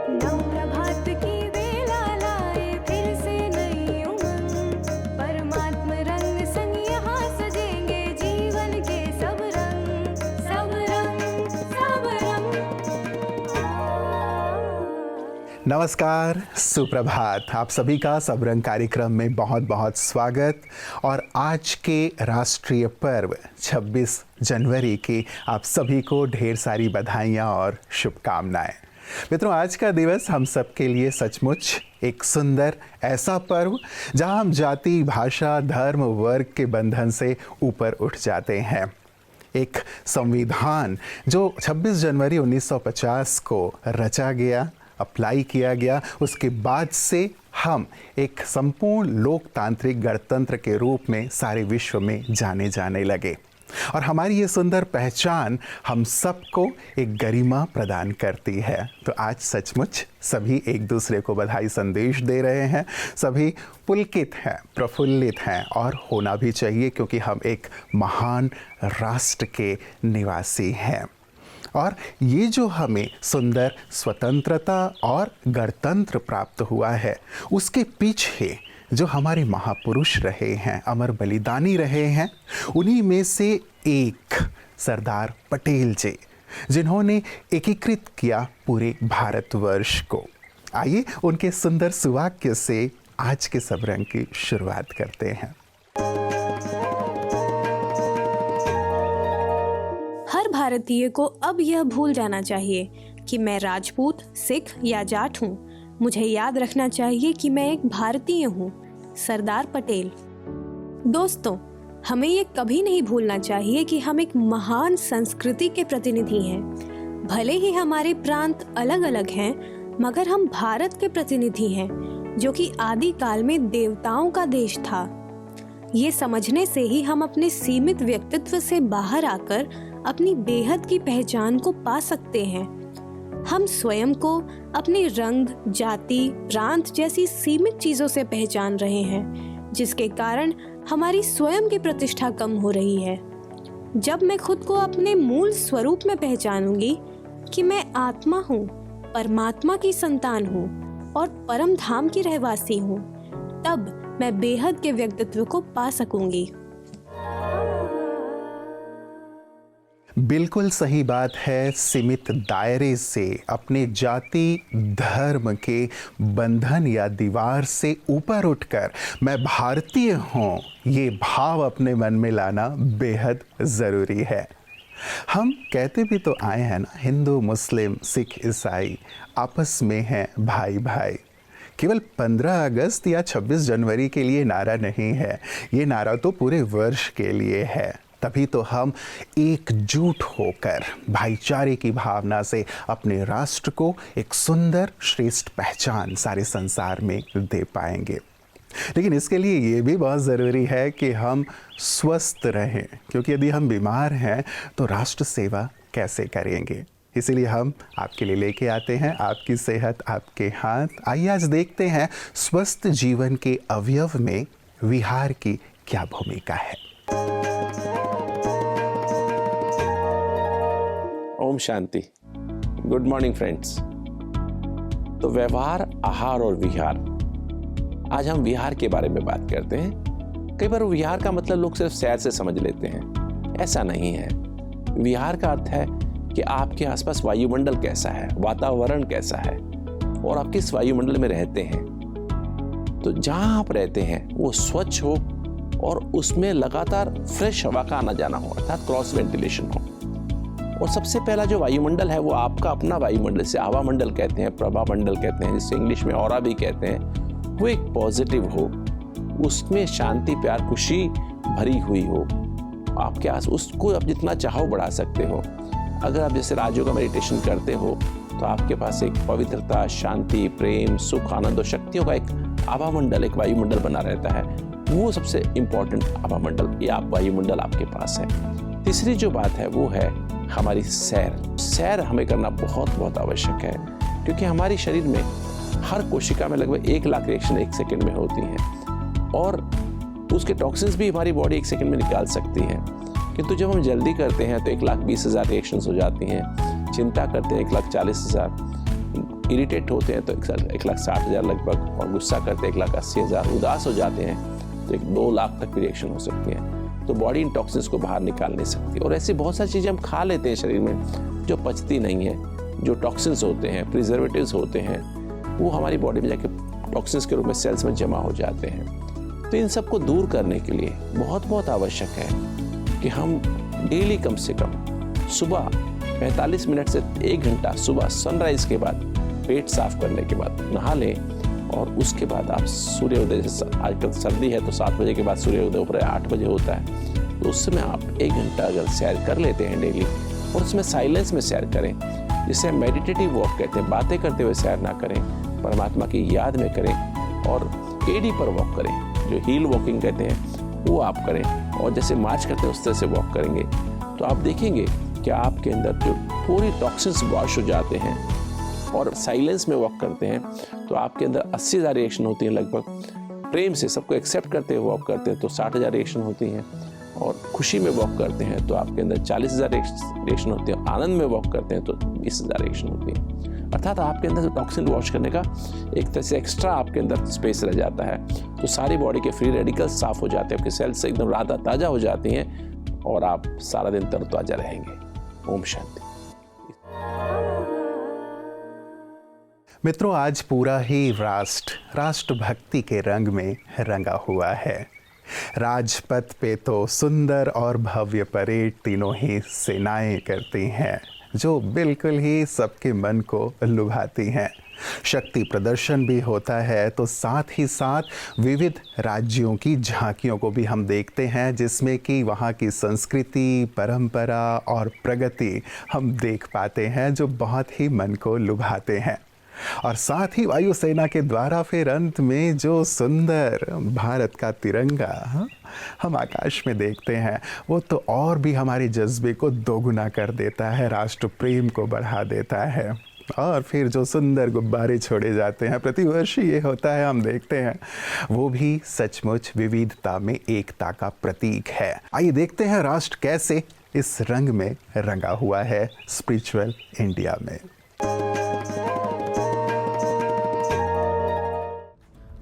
नव प्रभात की बेला लाए फिर से नई उमंग, परमात्म रंग संग यहाँ सजेंगे जीवन के सब रंग, सब रंग, सब रंग। नमस्कार, सुप्रभात। आप सभी का सबरंग कार्यक्रम में बहुत बहुत स्वागत। और आज के राष्ट्रीय पर्व 26 जनवरी की आप सभी को ढेर सारी बधाइयाँ और शुभकामनाएं। मित्रों, आज का दिवस हम सब के लिए सचमुच एक सुंदर ऐसा पर्व जहां हम जाति, भाषा, धर्म, वर्ग के बंधन से ऊपर उठ जाते हैं। एक संविधान जो 26 जनवरी 1950 को रचा गया, अप्लाई किया गया, उसके बाद से हम एक संपूर्ण लोकतांत्रिक गणतंत्र के रूप में सारे विश्व में जाने जाने लगे। और हमारी ये सुंदर पहचान हम सबको एक गरिमा प्रदान करती है। तो आज सचमुच सभी एक दूसरे को बधाई संदेश दे रहे हैं, सभी पुलकित हैं, प्रफुल्लित हैं, और होना भी चाहिए क्योंकि हम एक महान राष्ट्र के निवासी हैं। और ये जो हमें सुंदर स्वतंत्रता और गणतंत्र प्राप्त हुआ है, उसके पीछे जो हमारे महापुरुष रहे हैं, अमर बलिदानी रहे हैं, उन्हीं में से एक सरदार पटेल जी, जिन्होंने एकीकृत किया पूरे भारतवर्ष को। आइए उनके सुंदर सुवाक्य से आज के सबरंग की शुरुआत करते हैं। हर भारतीय को अब यह भूल जाना चाहिए कि मैं राजपूत, सिख या जाट हूँ। मुझे याद रखना चाहिए कि मैं एक भारतीय हूँ। सरदार पटेल। दोस्तों, हमें ये कभी नहीं भूलना चाहिए कि हम एक महान संस्कृति के प्रतिनिधि हैं। भले ही हमारे प्रांत अलग अलग हैं, मगर हम भारत के प्रतिनिधि हैं, जो कि आदि काल में देवताओं का देश था। ये समझने से ही हम अपने सीमित व्यक्तित्व से बाहर आकर अपनी बेहद की पहचान को पा सकते हैं। हम स्वयं को अपने रंग, जाति, प्रांत जैसी सीमित चीजों से पहचान रहे हैं, जिसके कारण हमारी स्वयं की प्रतिष्ठा कम हो रही है। जब मैं खुद को अपने मूल स्वरूप में पहचानूंगी कि मैं आत्मा हूँ, परमात्मा की संतान हूँ और परम धाम की रहवासी हूँ, तब मैं बेहद के व्यक्तित्व को पा सकूंगी। बिल्कुल सही बात है। सीमित दायरे से, अपने जाति धर्म के बंधन या दीवार से ऊपर उठकर मैं भारतीय हूँ, ये भाव अपने मन में लाना बेहद ज़रूरी है। हम कहते भी तो आए हैं ना, हिंदू, मुस्लिम, सिख, ईसाई आपस में हैं भाई भाई। केवल 15 अगस्त या 26 जनवरी के लिए नारा नहीं है, ये नारा तो पूरे वर्ष के लिए है। तभी तो हम एकजुट होकर भाईचारे की भावना से अपने राष्ट्र को एक सुंदर श्रेष्ठ पहचान सारे संसार में दे पाएंगे। लेकिन इसके लिए ये भी बहुत ज़रूरी है कि हम स्वस्थ रहें, क्योंकि यदि हम बीमार हैं तो राष्ट्र सेवा कैसे करेंगे। इसीलिए हम आपके लिए लेके आते हैं आपकी सेहत आपके हाथ। आइए आज देखते हैं स्वस्थ जीवन के अवयव में विहार की क्या भूमिका है। ओम शांति। Good morning friends. तो व्यवहार, आहार और विहार, आज हम विहार के बारे में बात करते हैं। कई बार विहार का मतलब लोग सिर्फ सैर से समझ लेते हैं, ऐसा नहीं है। विहार का अर्थ है कि आपके आसपास वायुमंडल कैसा है, वातावरण कैसा है और आप किस वायुमंडल में रहते हैं। तो जहां आप रहते हैं वो स्वच्छ हो और उसमें लगातार फ्रेश हवा का आना जाना हो, अर्थात क्रॉस वेंटिलेशन हो। और सबसे पहला जो वायुमंडल है वो आपका अपना वायुमंडल, से आवा मंडल कहते हैं, प्रभा मंडल कहते हैं, जिसे इंग्लिश में ऑरा भी कहते हैं, वो एक पॉजिटिव हो, उसमें शांति, प्यार, खुशी भरी हुई हो। आपके आस उसको आप जितना चाहो बढ़ा सकते हो। अगर आप जैसे राजयोग का मेडिटेशन करते हो तो आपके पास एक पवित्रता, शांति, प्रेम, सुख, आनंद और शक्तियों का एक आभा मंडल, एक वायुमंडल बना रहता है। वो सबसे इंपॉर्टेंट आभा मंडल या वायुमंडल आपके पास है। तीसरी जो बात है वो है हमारी सैर हमें करना बहुत बहुत आवश्यक है, क्योंकि हमारे शरीर में हर कोशिका में लगभग 1 लाख रिएक्शन 1 सेकंड में होती हैं और उसके टॉक्सिन्स भी हमारी बॉडी 1 सेकंड में निकाल सकती है। किंतु जब हम जल्दी करते हैं तो 1,20,000 रिएक्शंस हो जाती हैं। चिंता करते हैं 1,40,000। इरिटेट होते हैं तो 1,60,000 लगभग, और गुस्सा करते हैं 1,80,000, उदास हो जाते हैं तो 2 लाख तक की रिएक्शन हो सकती है। तो बॉडी इन टॉक्सिन्स को बाहर निकाल नहीं सकती। और ऐसी बहुत सारी चीज़ें हम खा लेते हैं शरीर में जो पचती नहीं है, जो टॉक्सिन्स होते हैं, प्रिजर्वेटिव्स होते हैं, वो हमारी बॉडी में जाके टॉक्सिन्स के रूप में सेल्स में जमा हो जाते हैं। तो इन सब को दूर करने के लिए बहुत आवश्यक है कि हम डेली कम से कम सुबह 45 मिनट से 1 घंटा सुबह सनराइज के बाद पेट साफ करने के बाद नहा लें, और उसके बाद आप सूर्योदय से, आजकल सर्दी है तो 7 बजे के बाद सूर्योदय ऊपर 8 बजे होता है, तो उस समय आप 1 घंटा अगर सैर कर लेते हैं डेली, और उसमें साइलेंस में सैर करें, जिसे हम मेडिटेटिव वॉक कहते हैं, बातें करते हुए सैर ना करें, परमात्मा की याद में करें, और एडी पर वॉक करें, जो हील वॉकिंग कहते हैं वो आप करें, और जैसे मार्च करते हैं उस तरह से वॉक करेंगे, तो आप देखेंगे कि आपके अंदर जो पूरी टॉक्सिन्स वॉश हो जाते हैं। और साइलेंस में वॉक करते हैं तो आपके अंदर 80,000 रिएक्शन होती हैं लगभग। प्रेम से सबको एक्सेप्ट करते हुए वॉक करते हैं तो 60,000 रिएक्शन होती हैं, और खुशी में वॉक करते हैं तो आपके अंदर 40,000 रिएक्शन होती है, आनंद में वॉक करते हैं तो 20,000 रिएक्शन होती है। अर्थात आपके अंदर टॉक्सिन वॉश करने का एक तरह से एक्स्ट्रा आपके अंदर स्पेस रह जाता है, तो सारी बॉडी के फ्री रेडिकल्स साफ हो जाते हैं, आपके सेल्स एकदम ताज़ा हो जाती हैं, और आप सारा दिन तरोताज़ा रहेंगे। ओम शांति। मित्रों, आज पूरा ही राष्ट्रभक्ति के रंग में रंगा हुआ है। राजपथ पे तो सुंदर और भव्य परेड तीनों ही सेनाएं करती हैं, जो बिल्कुल ही सबके मन को लुभाती हैं। शक्ति प्रदर्शन भी होता है, तो साथ ही साथ विविध राज्यों की झांकियों को भी हम देखते हैं, जिसमें कि वहाँ की संस्कृति, परंपरा और प्रगति हम देख पाते हैं, जो बहुत ही मन को लुभाते हैं। और साथ ही वायुसेना के द्वारा फिर अंत में जो सुंदर भारत का तिरंगा हम आकाश में देखते हैं, वो तो और भी हमारे जज्बे को दोगुना कर देता है, राष्ट्र प्रेम को बढ़ा देता है। और फिर जो सुंदर गुब्बारे छोड़े जाते हैं, प्रतिवर्ष ये होता है, हम देखते हैं, वो भी सचमुच विविधता में एकता का प्रतीक है। आइए देखते हैं राष्ट्र कैसे इस रंग में रंगा हुआ है स्पिरिचुअल इंडिया में।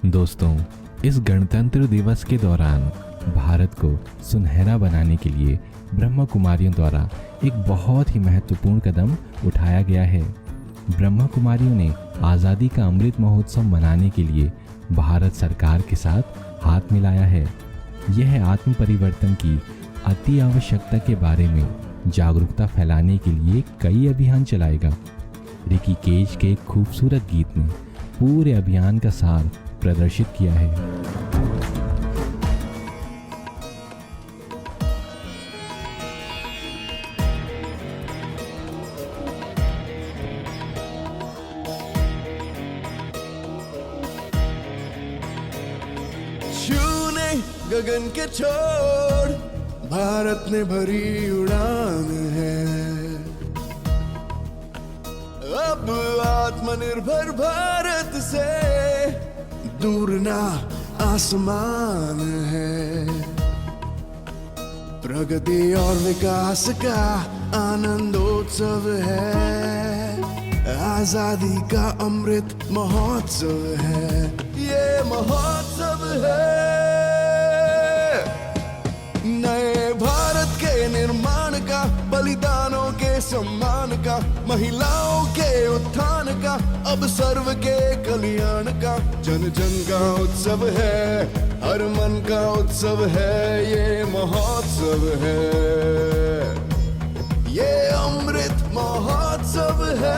दोस्तों, इस गणतंत्र दिवस के दौरान भारत को सुनहरा बनाने के लिए ब्रह्मा कुमारियों द्वारा एक बहुत ही महत्वपूर्ण कदम उठाया गया है। ब्रह्मा कुमारियों ने आज़ादी का अमृत महोत्सव मनाने के लिए भारत सरकार के साथ हाथ मिलाया है। यह आत्म परिवर्तन की अति आवश्यकता के बारे में जागरूकता फैलाने के लिए कई अभियान चलाएगा। रिकी केज के एक खूबसूरत गीत ने पूरे अभियान का सार प्रदर्शित किया है। छूने गगन के छोर, भारत ने भरी उड़ान है। अब आत्मनिर्भर भारत से दूर ना आसमान है। प्रगति और विकास का आनंदोत्सव है। आजादी का अमृत महोत्सव है। ये महोत्सव है नए भारत के निर्माण का, बलिदानों के सम्मान का, महिलाओं के उत्थान का, अब सर्व के कल्याण का। जन जन का उत्सव है, हर मन का उत्सव है। ये महोत्सव है, ये अमृत महोत्सव है।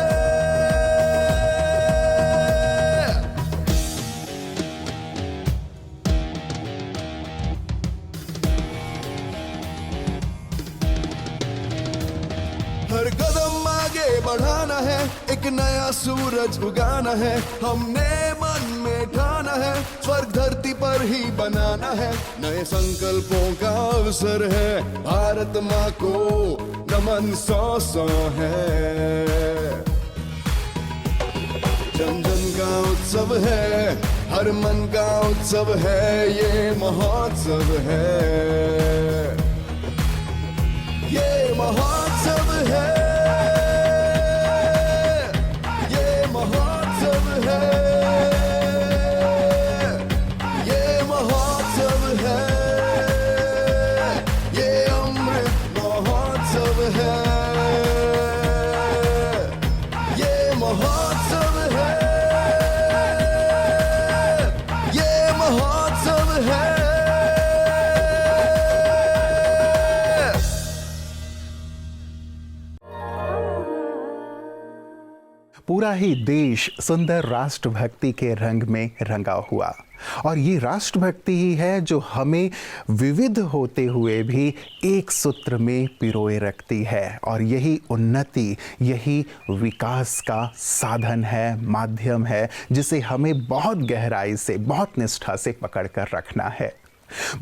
हर कदम आगे बढ़ाना है, एक नया सूरज उगाना है। हमने मन में ठाना है, स्वर्ग धरती पर ही बनाना है। नए संकल्पों का अवसर है, भारत माँ को नमन 100 है। जन जन का उत्सव है, हर मन का उत्सव है। ये महोत्सव है, ये महोत्सव है, ये महोत्सव महोत्सव है, ये महोत्सव है। पूरा ही देश सुंदर राष्ट्रभक्ति के रंग में रंगा हुआ, और ये राष्ट्रभक्ति ही है जो हमें विविध होते हुए भी एक सूत्र में पिरोए रखती है, और यही उन्नति, यही विकास का साधन है, माध्यम है, जिसे हमें बहुत गहराई से, बहुत निष्ठा से पकड़ कर रखना है।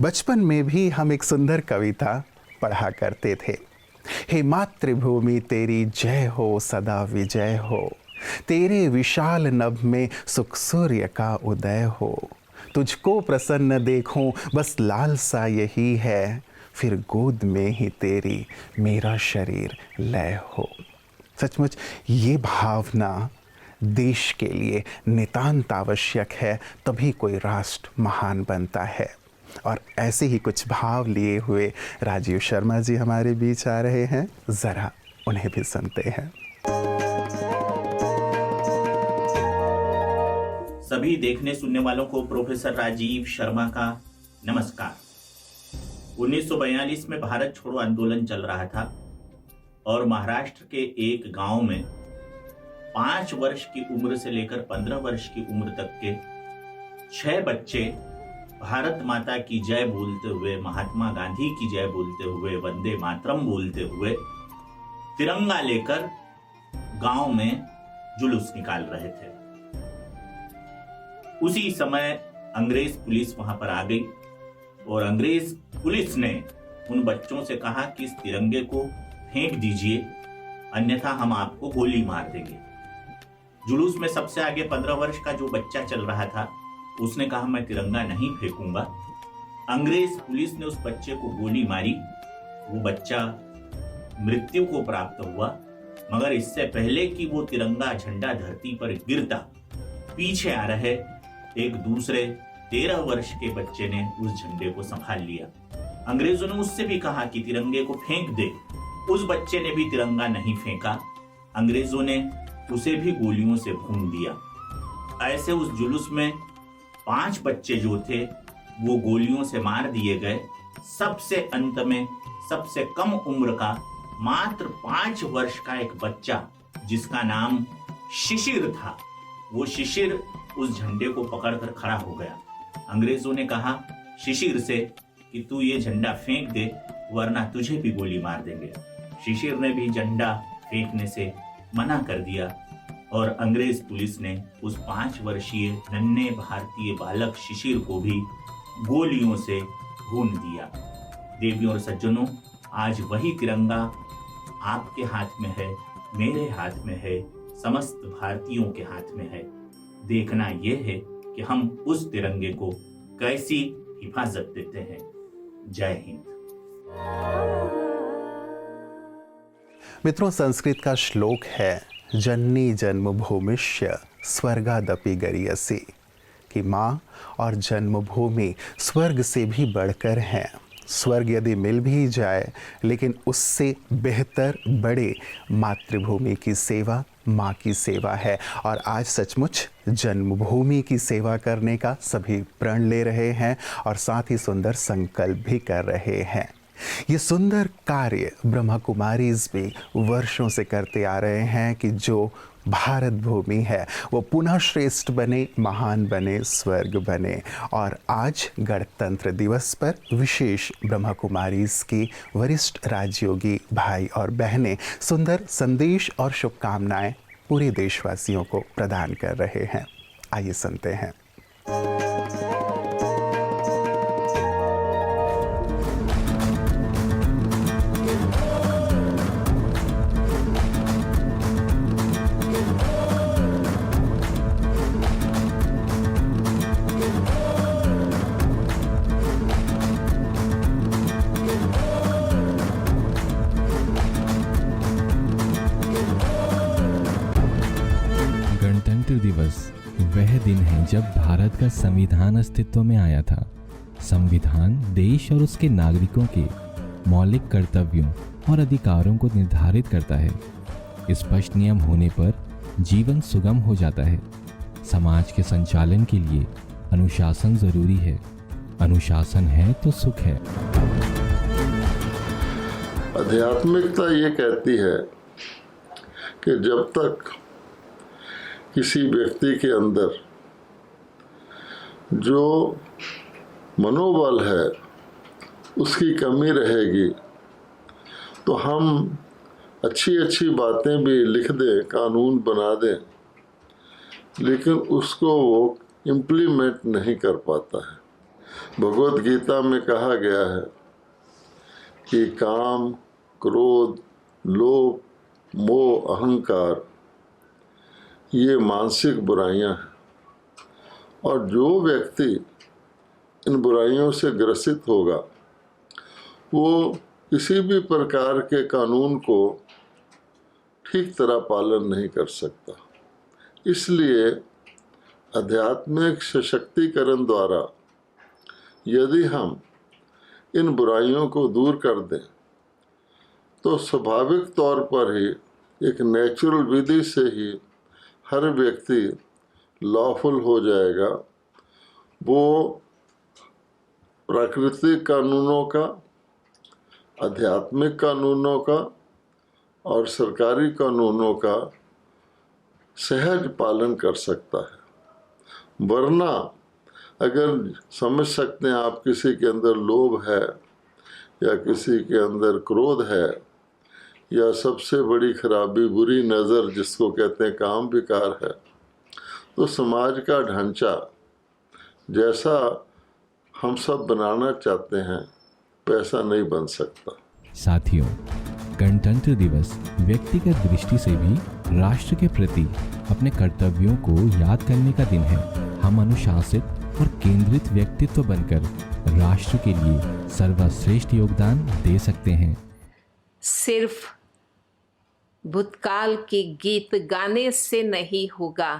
बचपन में भी हम एक सुंदर कविता पढ़ा करते थे। हे मातृभूमि तेरी जय हो, सदा विजय हो, तेरे विशाल नभ में सुख सूर्य का उदय हो, तुझको प्रसन्न देखूं बस लालसा यही है, फिर गोद में ही तेरी मेरा शरीर लय हो। सचमुच ये भावना देश के लिए नितांत आवश्यक है, तभी कोई राष्ट्र महान बनता है। और ऐसे ही कुछ भाव लिए हुए राजीव शर्मा जी हमारे बीच आ रहे हैं, ज़रा उन्हें भी सुनते हैं। सभी देखने सुनने वालों को प्रोफेसर राजीव शर्मा का नमस्कार। 1942 में भारत छोड़ो आंदोलन चल रहा था और महाराष्ट्र के एक गांव में 5 वर्ष की उम्र से लेकर 15 वर्ष की उम्र तक के 6 बच्चे भारत माता की जय बोलते हुए, महात्मा गांधी की जय बोलते हुए, वंदे मातरम बोलते हुए तिरंगा लेकर गांव में जुलूस निकाल रहे थे। उसी समय अंग्रेज पुलिस वहां पर आ गई और अंग्रेज पुलिस ने उन बच्चों से कहा कि इस तिरंगे को फेंक दीजिए, अन्यथा हम आपको गोली मार देंगे। जुलूस में सबसे आगे 15 वर्ष का जो बच्चा चल रहा था, उसने कहा मैं तिरंगा नहीं फेंकूंगा। अंग्रेज पुलिस ने उस बच्चे को गोली मारी, वो बच्चा मृत्यु को प्राप्त हुआ। मगर इससे पहले कि वो तिरंगा झंडा धरती पर गिरता, पीछे आ रहे एक दूसरे 13 वर्ष के बच्चे ने उस झंडे को संभाल लिया। अंग्रेजों ने उससे भी कहा कि तिरंगे को फेंक दे, उस बच्चे ने भी तिरंगा नहीं फेंका। अंग्रेजों ने उसे भी गोलियों से भून दिया। ऐसे उस जुलूस में 5 बच्चे जो थे वो गोलियों से मार दिए गए। सबसे अंत में सबसे कम उम्र का मात्र 5 वर्ष का एक बच्चा जिसका नाम शिशिर था, वो शिशिर उस झंडे को पकड़कर खड़ा हो गया। अंग्रेजों ने कहा शिशिर से कि तू ये झंडा फेंक दे वरना तुझे भी गोली मार देंगे। शिशिर ने भी झंडा फेंकने से मना कर दिया और अंग्रेज पुलिस ने उस 5 वर्षीय नन्हे भारतीय बालक शिशिर को भी गोलियों से भून दिया। देवियों और सज्जनों, आज वही तिरंगा आपके हाथ में है, मेरे हाथ में है, समस्त भारतीयों के हाथ में है। देखना यह है कि हम उस तिरंगे को कैसी हिफाजत देते हैं। जय हिंद। मित्रों, संस्कृत का श्लोक है जननी जन्मभूमिश्च स्वर्गादपि गरीयसी, कि माँ और जन्मभूमि स्वर्ग से भी बढ़कर हैं। स्वर्ग यदि मिल भी जाए लेकिन उससे बेहतर बड़े मातृभूमि की सेवा, माँ की सेवा है। और आज सचमुच जन्मभूमि की सेवा करने का सभी प्रण ले रहे हैं और साथ ही सुंदर संकल्प भी कर रहे हैं। ये सुंदर कार्य ब्रह्मा कुमारीज भी वर्षों से करते आ रहे हैं कि जो भारत भूमि है वो पुनः श्रेष्ठ बने, महान बने, स्वर्ग बने। और आज गणतंत्र दिवस पर विशेष ब्रह्मा कुमारीज की वरिष्ठ राजयोगी भाई और बहनें सुंदर संदेश और शुभकामनाएं पूरे देशवासियों को प्रदान कर रहे हैं। आइए सुनते हैं। गणतंत्र दिवस वह दिन है जब भारत का संविधान अस्तित्व में आया था। संविधान देश और उसके नागरिकों के मौलिक कर्तव्यों और अधिकारों को निर्धारित करता है। स्पष्ट नियम होने पर जीवन सुगम हो जाता है। समाज के संचालन के लिए अनुशासन जरूरी है। अनुशासन है तो सुख है। आध्यात्मिकता ये कहती है कि जब तक किसी व्यक्ति के अंदर जो मनोबल है उसकी कमी रहेगी तो हम अच्छी अच्छी बातें भी लिख दें, कानून बना दें, लेकिन उसको वो इम्प्लीमेंट नहीं कर पाता है। भगवत गीता में कहा गया है कि काम, क्रोध, लोभ, मोह, अहंकार ये मानसिक बुराइयां हैं, और जो व्यक्ति इन बुराइयों से ग्रसित होगा वो किसी भी प्रकार के कानून को ठीक तरह पालन नहीं कर सकता। इसलिए आध्यात्मिक सशक्तिकरण द्वारा यदि हम इन बुराइयों को दूर कर दें तो स्वाभाविक तौर पर ही एक नेचुरल विधि से ही हर व्यक्ति लॉफुल हो जाएगा। वो प्राकृतिक कानूनों का, आध्यात्मिक कानूनों का और सरकारी कानूनों का सहज पालन कर सकता है। वरना अगर समझ सकते हैं आप किसी के अंदर लोभ है या किसी के अंदर क्रोध है या सबसे बड़ी खराबी बुरी नज़र जिसको कहते हैं काम विकार है, तो समाज का ढांचा जैसा हम सब बनाना चाहते हैं वैसा नहीं बन सकता। साथियों, गणतंत्र दिवस व्यक्तिगत दृष्टि से भी राष्ट्र के प्रति अपने कर्तव्यों को याद करने का दिन है। हम अनुशासित और केंद्रित व्यक्तित्व बनकर राष्ट्र के लिए सर्वश्रेष्ठ योगदान दे सकते हैं। सिर्फ भूतकाल के गीत गाने से नहीं होगा,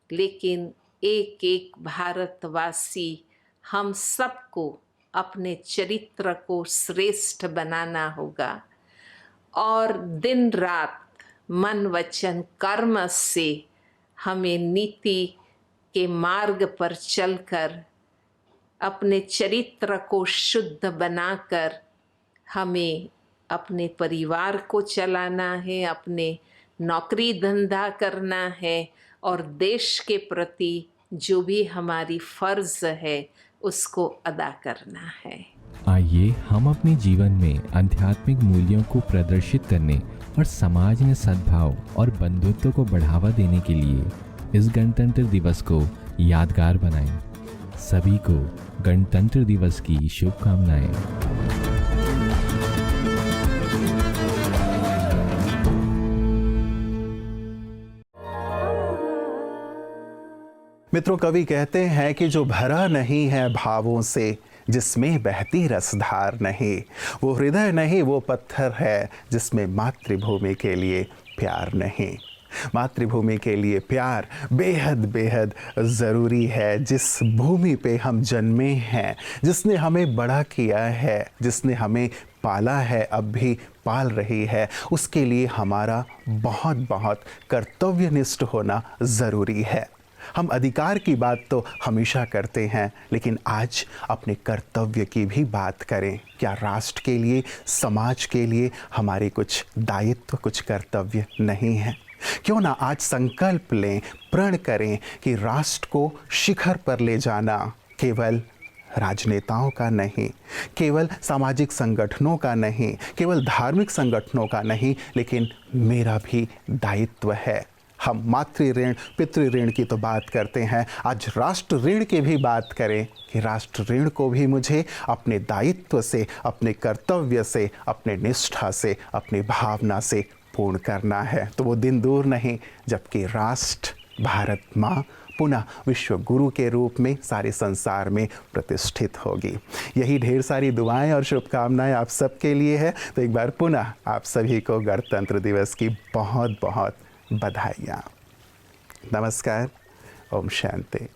लेकिन एक एक भारतवासी हम सबको अपने चरित्र को श्रेष्ठ बनाना होगा और दिन रात मन वचन कर्म से हमें नीति के मार्ग पर चलकर अपने चरित्र को शुद्ध बनाकर हमें अपने परिवार को चलाना है, अपने नौकरी धंधा करना है और देश के प्रति जो भी हमारी फर्ज है उसको अदा करना है। आइए हम अपने जीवन में आध्यात्मिक मूल्यों को प्रदर्शित करने और समाज में सद्भाव और बंधुत्व को बढ़ावा देने के लिए इस गणतंत्र दिवस को यादगार बनाएं। सभी को गणतंत्र दिवस की शुभकामनाएं। मित्रों, कवि कहते हैं कि जो भरा नहीं है भावों से, जिसमें बहती रसधार नहीं, वो हृदय नहीं, वो पत्थर है जिसमें मातृभूमि के लिए प्यार नहीं। मातृभूमि के लिए प्यार बेहद बेहद ज़रूरी है। जिस भूमि पे हम जन्मे हैं, जिसने हमें बड़ा किया है, जिसने हमें पाला है, अब भी पाल रही है, उसके लिए हमारा बहुत बहुत कर्तव्यनिष्ठ होना ज़रूरी है। हम अधिकार की बात तो हमेशा करते हैं, लेकिन आज अपने कर्तव्य की भी बात करें। क्या राष्ट्र के लिए, समाज के लिए हमारे कुछ दायित्व, कुछ कर्तव्य नहीं हैं? क्यों ना आज संकल्प लें, प्रण करें कि राष्ट्र को शिखर पर ले जाना केवल राजनेताओं का नहीं, केवल सामाजिक संगठनों का नहीं, केवल धार्मिक संगठनों का नहीं, लेकिन मेरा भी दायित्व है। हम मातृ ऋण, पितृ ऋण की तो बात करते हैं, आज राष्ट्र ऋण की भी बात करें कि राष्ट्र ऋण को भी मुझे अपने दायित्व से, अपने कर्तव्य से, अपने निष्ठा से, अपनी भावना से पूर्ण करना है। तो वो दिन दूर नहीं जबकि राष्ट्र, भारत माँ पुनः विश्व गुरु के रूप में सारे संसार में प्रतिष्ठित होगी। यही ढेर सारी दुआएं और शुभकामनाएं आप सबके लिए है। तो एक बार पुनः आप सभी को गणतंत्र दिवस की बहुत बहुत बधाइयाँ। नमस्कार। ओम शांति।